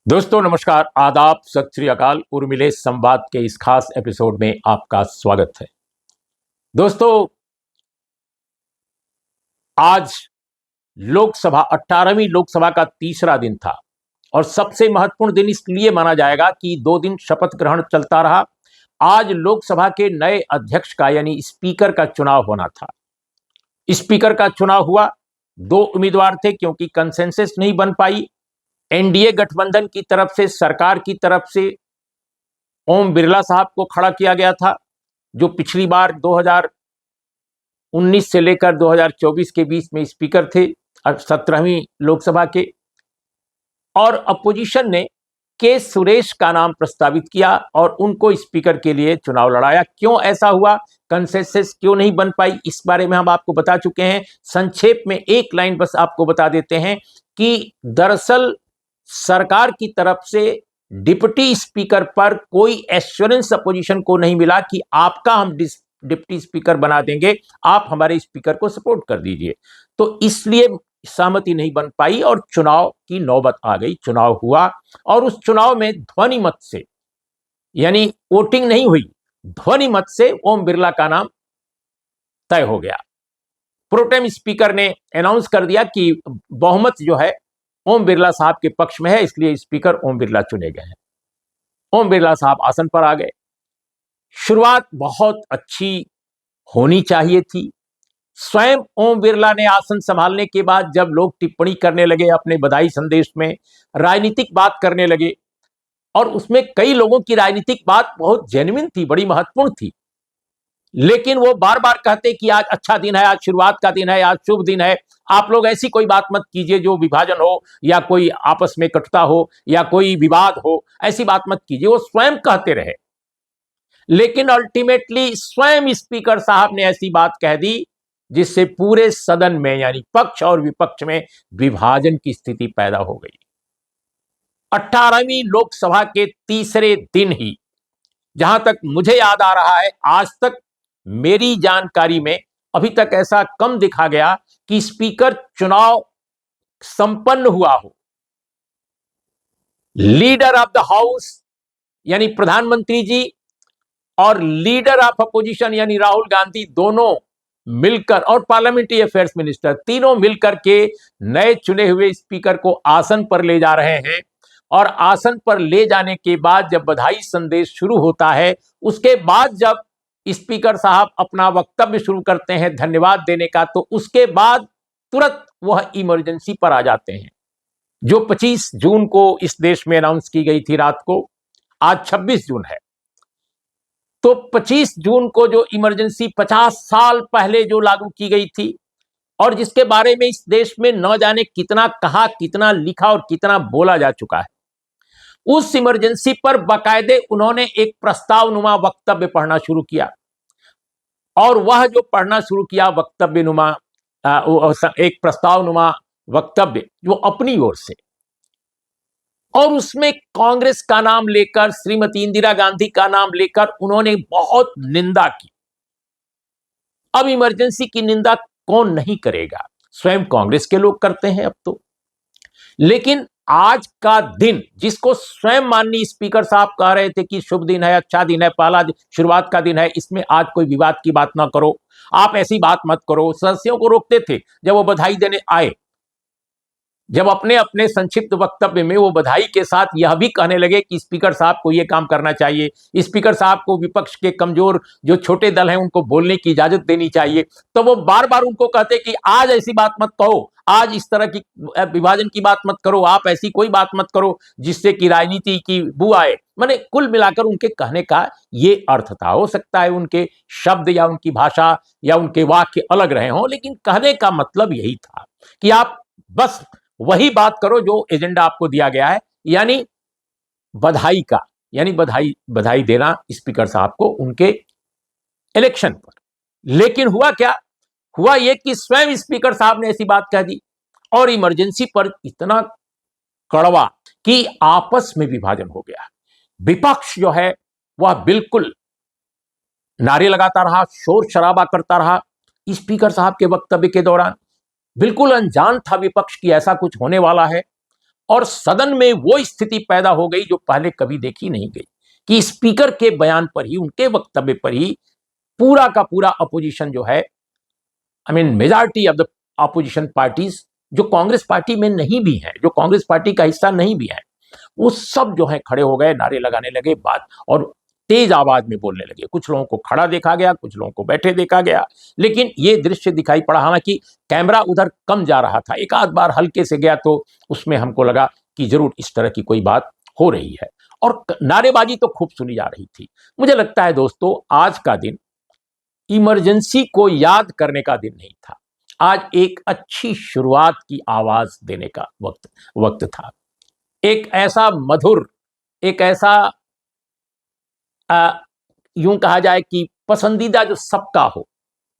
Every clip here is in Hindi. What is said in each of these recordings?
दोस्तों नमस्कार, आदाब, सत श्री अकाल। उर्मिले संवाद के इस खास एपिसोड में आपका स्वागत है। दोस्तों, आज लोकसभा 18वीं लोकसभा का तीसरा दिन था और सबसे महत्वपूर्ण दिन इसलिए माना जाएगा कि 2 दिन शपथ ग्रहण चलता रहा। आज लोकसभा के नए अध्यक्ष का यानी स्पीकर का चुनाव होना था। स्पीकर का चुनाव हुआ। 2 उम्मीदवार थे क्योंकि कंसेंसस नहीं बन पाई। एनडीए गठबंधन की तरफ से, सरकार की तरफ से ओम बिरला साहब को खड़ा किया गया था, जो पिछली बार 2019 से लेकर 2024 के बीच में स्पीकर थे 17वीं लोकसभा के। और अपोजिशन ने के सुरेश का नाम प्रस्तावित किया और उनको स्पीकर के लिए चुनाव लड़ाया। क्यों ऐसा हुआ, कंसेंसस क्यों नहीं बन पाई, इस बारे में हम आपको बता चुके हैं। संक्षेप में एक लाइन बस आपको बता देते हैं कि दरअसल सरकार की तरफ से डिप्टी स्पीकर पर कोई एश्योरेंस अपोजिशन को नहीं मिला कि आपका हम डिप्टी स्पीकर बना देंगे, आप हमारे स्पीकर को सपोर्ट कर दीजिए। तो इसलिए सहमति नहीं बन पाई और चुनाव की नौबत आ गई। चुनाव हुआ और उस चुनाव में ध्वनि मत से, यानी वोटिंग नहीं हुई, ध्वनि मत से ओम बिरला का नाम तय हो गया। प्रोटेम स्पीकर ने अनाउंस कर दिया कि बहुमत जो है ओम बिरला साहब के पक्ष में है, इसलिए स्पीकर ओम बिरला चुने गए हैं। ओम बिरला साहब आसन पर आ गए। शुरुआत बहुत अच्छी होनी चाहिए थी। स्वयं ओम बिरला ने आसन संभालने के बाद जब लोग टिप्पणी करने लगे अपने बधाई संदेश में, राजनीतिक बात करने लगे, और उसमें कई लोगों की राजनीतिक बात बहुत जेन्युइन थी, बड़ी महत्वपूर्ण थी, लेकिन वो बार बार कहते कि आज अच्छा दिन है, आज शुरुआत का दिन है, आज शुभ दिन है, आप लोग ऐसी कोई बात मत कीजिए जो विभाजन हो या कोई आपस में कटुता हो या कोई विवाद हो, ऐसी बात मत कीजिए। वो स्वयं कहते रहे, लेकिन अल्टीमेटली स्वयं स्पीकर साहब ने ऐसी बात कह दी जिससे पूरे सदन में यानी पक्ष और विपक्ष में विभाजन की स्थिति पैदा हो गई। 18वीं लोकसभा के तीसरे दिन ही, जहां तक मुझे याद आ रहा है, आज तक मेरी जानकारी में अभी तक ऐसा कम देखा गया कि स्पीकर चुनाव संपन्न हुआ हो। लीडर ऑफ द हाउस यानी प्रधानमंत्री जी और लीडर ऑफ अपोजिशन यानी राहुल गांधी दोनों मिलकर, और पार्लियामेंट्री अफेयर्स मिनिस्टर, तीनों मिलकर के नए चुने हुए स्पीकर को आसन पर ले जा रहे हैं। और आसन पर ले जाने के बाद जब बधाई संदेश शुरू होता है, उसके बाद जब स्पीकर साहब अपना वक्तव्य शुरू करते हैं धन्यवाद देने का, तो उसके बाद तुरंत वह इमरजेंसी पर आ जाते हैं, जो 25 जून को इस देश में अनाउंस की गई थी रात को। आज 26 जून है, तो 25 जून को जो इमरजेंसी 50 साल पहले जो लागू की गई थी और जिसके बारे में इस देश में न जाने कितना कहा, कितना लिखा और कितना बोला जा चुका है, उस इमरजेंसी पर बाकायदे उन्होंने एक प्रस्तावनुमा वक्तव्य पढ़ना शुरू किया। और वह जो पढ़ना शुरू किया वक्तव्यनुमा, एक प्रस्तावनुमा वक्तव्य जो अपनी ओर से, और उसमें कांग्रेस का नाम लेकर, श्रीमती इंदिरा गांधी का नाम लेकर उन्होंने बहुत निंदा की। अब इमरजेंसी की निंदा कौन नहीं करेगा, स्वयं कांग्रेस के लोग करते हैं अब तो। लेकिन आज का दिन, जिसको स्वयं माननीय स्पीकर साहब कह रहे थे कि शुभ दिन है, अच्छा दिन है, पहला शुरुआत का दिन है, इसमें आज कोई विवाद की बात ना करो, आप ऐसी बात मत करो। सदस्यों को रोकते थे जब वो बधाई देने आए, जब अपने अपने संक्षिप्त वक्तव्य में वो बधाई के साथ यह भी कहने लगे कि स्पीकर साहब को ये काम करना चाहिए, स्पीकर साहब को विपक्ष के कमजोर जो छोटे दल हैं उनको बोलने की इजाजत देनी चाहिए, तो वो बार बार उनको कहते कि आज ऐसी बात मत कहो, आज इस तरह की विभाजन की बात मत करो, आप ऐसी कोई बात मत करो जिससे कि राजनीति की बू आए। माने कुल मिलाकर उनके कहने का ये अर्थ था। हो सकता है उनके शब्द या उनकी भाषा या उनके वाक्य अलग रहे हों, लेकिन कहने का मतलब यही था कि आप बस वही बात करो जो एजेंडा आपको दिया गया है, यानी बधाई का, यानी बधाई देना स्पीकर साहब को उनके इलेक्शन पर। लेकिन हुआ क्या, हुआ यह कि स्वयं स्पीकर साहब ने ऐसी बात कह दी और इमरजेंसी पर इतना कड़वा कि आपस में विभाजन हो गया। विपक्ष जो है वह बिल्कुल नारे लगाता रहा, शोर शराबा करता रहा स्पीकर साहब के वक्तव्य के दौरान। बिल्कुल अनजान था विपक्ष की ऐसा कुछ होने वाला है। और सदन में वो स्थिति पैदा हो गई जो पहले कभी देखी नहीं गई कि स्पीकर के बयान पर ही, उनके वक्तव्य पर ही पूरा का पूरा अपोजिशन जो है, majority of the opposition parties जो कांग्रेस पार्टी में नहीं भी हैं, जो कांग्रेस पार्टी का हिस्सा नहीं भी हैं, वो सब जो है खड़े हो गए, नारे लगाने लगे, बात और तेज आवाज में बोलने लगे। कुछ लोगों को खड़ा देखा गया, कुछ लोगों को बैठे देखा गया, लेकिन ये दृश्य दिखाई पड़ा। हालांकि कैमरा उधर कम जा रहा था, एक आध बार हल्के से गया तो उसमें हमको लगा कि जरूर इस तरह की कोई बात हो रही है, और नारेबाजी तो खूब सुनी जा रही थी। मुझे लगता है दोस्तों, आज का दिन इमरजेंसी को याद करने का दिन नहीं था, आज एक अच्छी शुरुआत की आवाज देने का वक्त था। एक ऐसा मधुर, एक ऐसा यूं कहा जाए कि पसंदीदा जो सबका हो,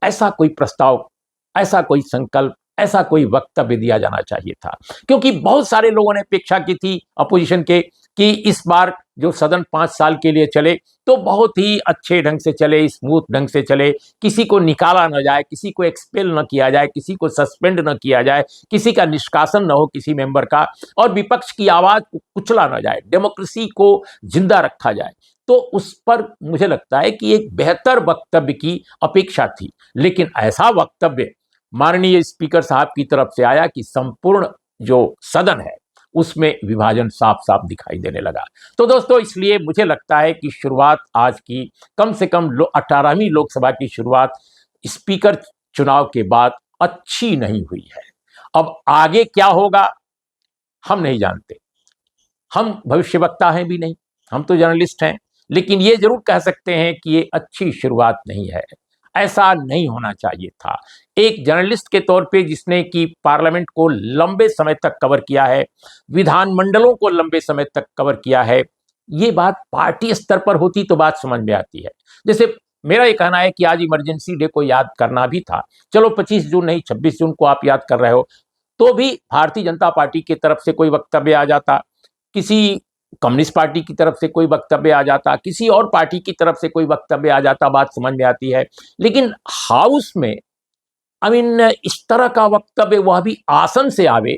ऐसा कोई प्रस्ताव, ऐसा कोई संकल्प, ऐसा कोई वक्तव्य दिया जाना चाहिए था। क्योंकि बहुत सारे लोगों ने अपेक्षा की थी अपोजिशन के कि इस बार जो सदन 5 साल के लिए चले तो बहुत ही अच्छे ढंग से चले, स्मूथ ढंग से चले, किसी को निकाला न जाए, किसी को एक्सपेल न किया जाए, किसी को सस्पेंड न किया जाए, किसी का निष्कासन न हो किसी मेंबर का, और विपक्ष की आवाज को कुचला न जाए, डेमोक्रेसी को जिंदा रखा जाए। तो उस पर मुझे लगता है कि एक बेहतर वक्तव्य की अपेक्षा थी। लेकिन ऐसा वक्तव्य माननीय स्पीकर साहब की तरफ से आया कि संपूर्ण जो सदन है उसमें विभाजन साफ साफ दिखाई देने लगा। तो दोस्तों, इसलिए मुझे लगता है कि शुरुआत आज की कम से कम 18वीं लोकसभा की शुरुआत स्पीकर चुनाव के बाद अच्छी नहीं हुई है। अब आगे क्या होगा हम नहीं जानते, हम भविष्यवक्ता हैं भी नहीं, हम तो जर्नलिस्ट हैं, लेकिन ये जरूर कह सकते हैं कि ये अच्छी शुरुआत नहीं है, ऐसा नहीं होना चाहिए था। एक जर्नलिस्ट के तौर पे जिसने कि पार्लियामेंट को लंबे समय तक कवर किया है, विधानमंडलों को लंबे समय तक कवर किया है, ये बात पार्टी स्तर पर होती तो बात समझ में आती है। जैसे मेरा ये कहना है कि आज इमरजेंसी डे को याद करना भी था, चलो 25 जून नहीं 26 जून को आप याद कर रहे हो, तो भी भारतीय जनता पार्टी की तरफ से कोई वक्तव्य आ जाता, किसी कम्युनिस्ट पार्टी की तरफ से कोई वक्तव्य आ जाता, किसी और पार्टी की तरफ से कोई वक्तव्य आ जाता, बात समझ में आती है। लेकिन हाउस में इस तरह का वक्तव्य, वह भी आसन से आवे,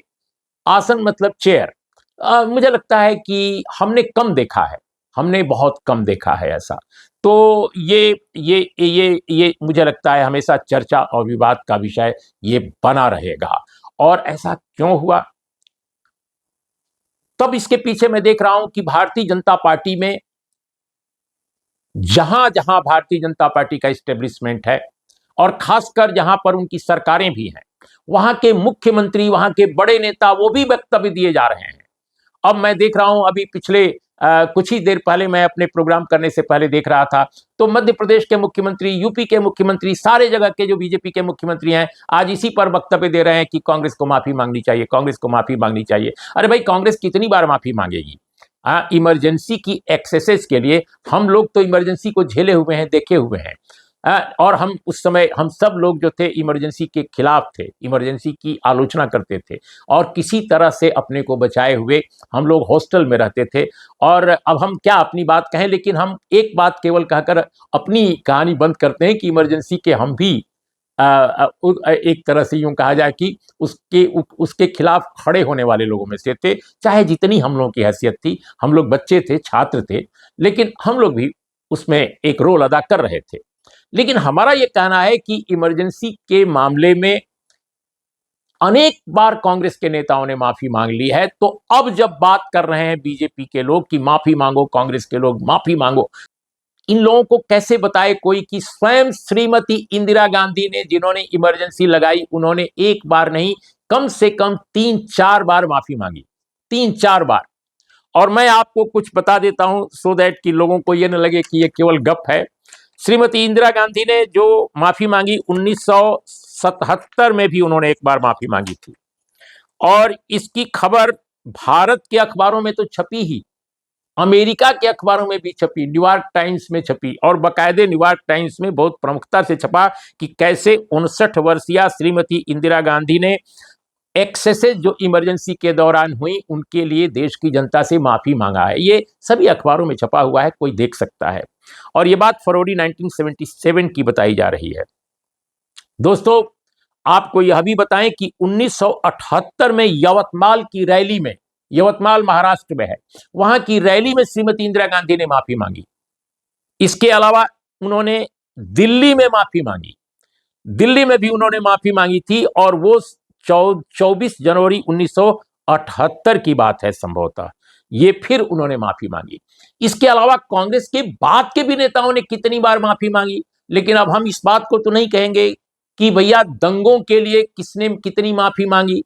आसन मतलब चेयर, मुझे लगता है कि हमने कम देखा है, हमने बहुत कम देखा है ऐसा। तो ये मुझे लगता है हमेशा चर्चा और विवाद का विषय ये बना रहेगा। और ऐसा क्यों हुआ? तब इसके पीछे मैं देख रहा हूं कि भारतीय जनता पार्टी में जहां जहां भारतीय जनता पार्टी का एस्टेब्लिशमेंट है, और खासकर जहां पर उनकी सरकारें भी हैं, वहां के मुख्यमंत्री, वहां के बड़े नेता, वो भी वक्तव्य दिए जा रहे हैं। अब मैं देख रहा हूं, अभी पिछले कुछ ही देर पहले मैं अपने प्रोग्राम करने से पहले देख रहा था, तो मध्य प्रदेश के मुख्यमंत्री, यूपी के मुख्यमंत्री, सारे जगह के जो बीजेपी के मुख्यमंत्री हैं, आज इसी पर वक्तव्य दे रहे हैं कि कांग्रेस को माफी मांगनी चाहिए, कांग्रेस को माफी मांगनी चाहिए। अरे भाई, कांग्रेस कितनी बार माफी मांगेगी? इमरजेंसी की एक्सेसेस के लिए हम लोग तो इमरजेंसी को झेले हुए हैं, देखे हुए हैं। और हम उस समय, हम सब लोग जो थे इमरजेंसी के खिलाफ थे, इमरजेंसी की आलोचना करते थे, और किसी तरह से अपने को बचाए हुए हम लोग हॉस्टल में रहते थे। और अब हम क्या अपनी बात कहें, लेकिन हम एक बात केवल कहकर अपनी कहानी बंद करते हैं कि इमरजेंसी के हम भी एक तरह से यूं कहा जाए कि उसके खिलाफ खड़े होने वाले लोगों में से थे। चाहे जितनी हम लोगों की हैसियत थी, हम लोग बच्चे थे, छात्र थे, लेकिन हम लोग भी उसमें एक रोल अदा कर रहे थे। लेकिन हमारा यह कहना है कि इमरजेंसी के मामले में अनेक बार कांग्रेस के नेताओं ने माफी मांग ली है। तो अब जब बात कर रहे हैं बीजेपी के लोग कि माफी मांगो, कांग्रेस के लोग माफी मांगो, इन लोगों को कैसे बताए कोई कि स्वयं श्रीमती इंदिरा गांधी ने, जिन्होंने इमरजेंसी लगाई, उन्होंने एक बार नहीं, कम से कम 3-4 बार माफी मांगी, 3-4 बार। और मैं आपको कुछ बता देता हूं सो दैट कि लोगों को यह न लगे कि यह केवल गप है। श्रीमती इंदिरा गांधी ने जो माफी मांगी 1977 में भी उन्होंने एक बार माफी मांगी थी, और इसकी खबर भारत के अखबारों में तो छपी ही, अमेरिका के अखबारों में भी छपी, न्यूयॉर्क टाइम्स में छपी, और बाकायदे न्यूयॉर्क टाइम्स में बहुत प्रमुखता से छपा कि कैसे 59 वर्षीय श्रीमती इंदिरा गांधी ने एक्सेसेस जो इमरजेंसी के दौरान हुई उनके लिए देश की जनता से माफी मांगा है। ये सभी अखबारों में छपा हुआ है, कोई देख सकता है। और ये बात फरवरी 1977 की बताई जा रही है। दोस्तों, आपको यह भी बताएं कि 1978 में यवतमाल की रैली में यवतमाल महाराष्ट्र में है, वहां की रैली में श्रीमती इंदिरा गांधी ने माफी मांगी। इसके अलावा उन्होंने दिल्ली में माफी मांगी, दिल्ली में भी उन्होंने माफी मांगी थी, और वो 24 जनवरी 1978 की बात है संभवतः, ये फिर उन्होंने माफी मांगी। इसके अलावा कांग्रेस के बाद के भी नेताओं ने कितनी बार माफी मांगी, लेकिन अब हम इस बात को तो नहीं कहेंगे कि भैया दंगों के लिए किसने कितनी माफी मांगी,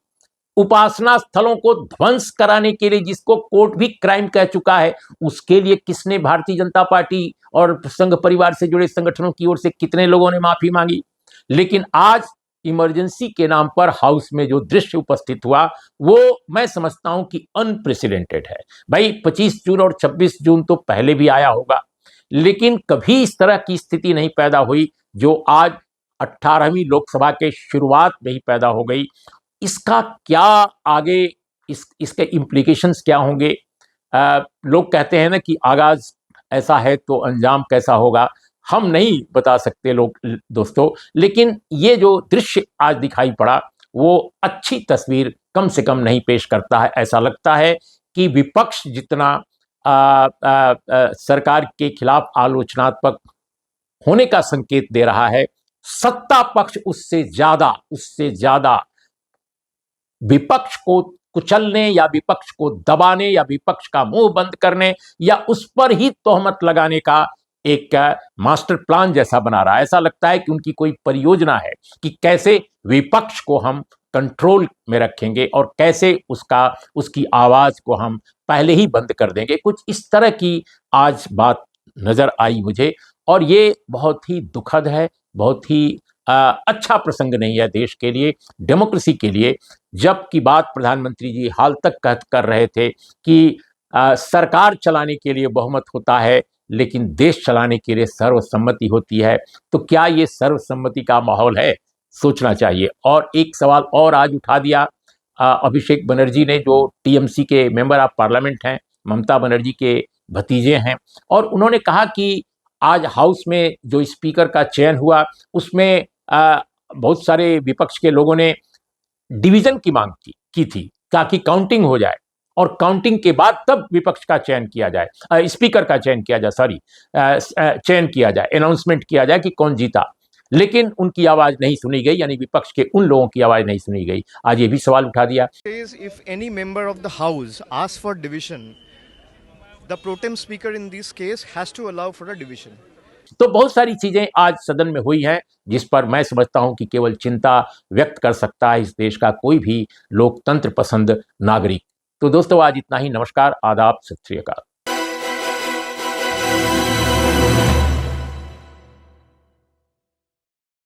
उपासना स्थलों को ध्वंस कराने के लिए जिसको कोर्ट भी क्राइम कह चुका है, उसके लिए किसने, भारतीय जनता पार्टी और संघ परिवार से जुड़े संगठनों की ओर से कितने लोगों ने माफी मांगी। लेकिन आज इमरजेंसी के नाम पर हाउस में जो दृश्य उपस्थित हुआ वो मैं समझता हूं कि अनप्रेसिडेंटेड है। भाई 25 जून और 26 जून तो पहले भी आया होगा, लेकिन कभी इस तरह की स्थिति नहीं पैदा हुई जो आज 18वीं लोकसभा के शुरुआत में ही पैदा हो गई। इसका क्या आगे इसके इम्प्लीकेशंस क्या होंगे? लोग कहते हैं ना कि आगाज ऐसा है तो अंजाम कैसा होगा, हम नहीं बता सकते लोग दोस्तों, लेकिन ये जो दृश्य आज दिखाई पड़ा वो अच्छी तस्वीर कम से कम नहीं पेश करता है। ऐसा लगता है कि विपक्ष जितना सरकार के खिलाफ आलोचनात्मक होने का संकेत दे रहा है, सत्ता पक्ष उससे ज्यादा विपक्ष को कुचलने या विपक्ष को दबाने या विपक्ष का मुंह बंद करने या उस पर ही तोहमत लगाने का एक मास्टर प्लान जैसा बना रहा है। ऐसा लगता है कि उनकी कोई परियोजना है कि कैसे विपक्ष को हम कंट्रोल में रखेंगे और कैसे उसकी आवाज को हम पहले ही बंद कर देंगे। कुछ इस तरह की आज बात नजर आई मुझे, और ये बहुत ही दुखद है, बहुत ही अच्छा प्रसंग नहीं है देश के लिए, डेमोक्रेसी के लिए। जबकि बात प्रधानमंत्री जी हाल तक कर रहे थे कि सरकार चलाने के लिए बहुमत होता है लेकिन देश चलाने के लिए सर्वसम्मति होती है, तो क्या ये सर्वसम्मति का माहौल है? सोचना चाहिए। और एक सवाल और आज उठा दिया अभिषेक बनर्जी ने, जो टीएमसी के मेंबर ऑफ पार्लियामेंट हैं, ममता बनर्जी के भतीजे हैं, और उन्होंने कहा कि आज हाउस में जो स्पीकर का चयन हुआ उसमें बहुत सारे विपक्ष के लोगों ने डिवीजन की मांग की थी ताकि काउंटिंग हो जाए, और काउंटिंग के बाद तब विपक्ष का चयन किया जाए, स्पीकर का चयन किया जाए, चयन किया जाए, अनाउंसमेंट किया जाए कि कौन जीता। लेकिन उनकी आवाज नहीं सुनी गई, यानी विपक्ष के उन लोगों की आवाज नहीं सुनी गई। आज ये भी सवाल उठा दिया। If any member of the house asks for division, the pro tem speaker in this case has to allow for a division. तो बहुत सारी चीजें आज सदन में हुई हैं जिस पर मैं समझता हूं कि केवल चिंता व्यक्त कर सकता है इस देश का कोई भी लोकतंत्र पसंद नागरिक। तो दोस्तों आज इतना ही। नमस्कार, आदाब, सत श्री अकाल।